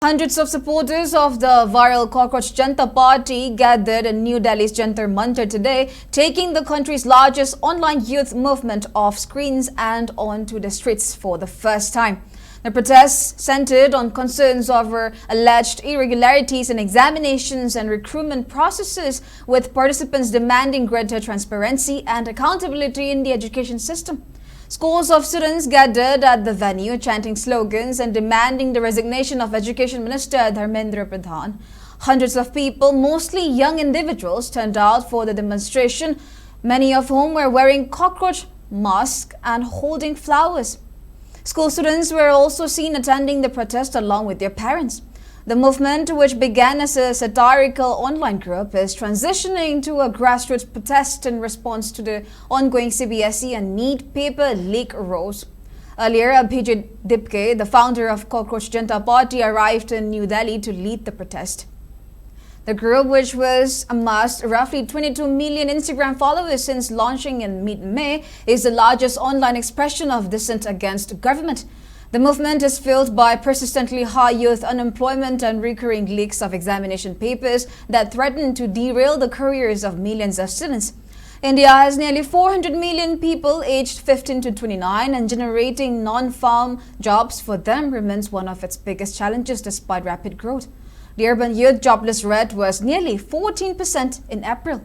Hundreds of supporters of the viral Cockroach Janta party gathered in New Delhi's Jantar Mantar today, taking the country's largest online youth movement off screens and onto the streets for the first time. The protests centered on concerns over alleged irregularities in examinations and recruitment processes, with participants demanding greater transparency and accountability in the education system. Scores of students gathered at the venue, chanting slogans and demanding the resignation of Education Minister Dharmendra Pradhan. Hundreds of people, mostly young individuals, turned out for the demonstration, many of whom were wearing cockroach masks and holding flowers. School students were also seen attending the protest along with their parents. The movement, which began as a satirical online group, is transitioning to a grassroots protest in response to the ongoing CBSE and NEET paper leak rows. Earlier, Abhijit Dipke, the founder of Cockroach Janta Party, arrived in New Delhi to lead the protest. The group, which was amassed roughly 22 million Instagram followers since launching in mid-May, is the largest online expression of dissent against government. The movement is fueled by persistently high youth unemployment and recurring leaks of examination papers that threaten to derail the careers of millions of students. India has nearly 400 million people aged 15 to 29, and generating non-farm jobs for them remains one of its biggest challenges despite rapid growth. The urban youth jobless rate was nearly 14% in April.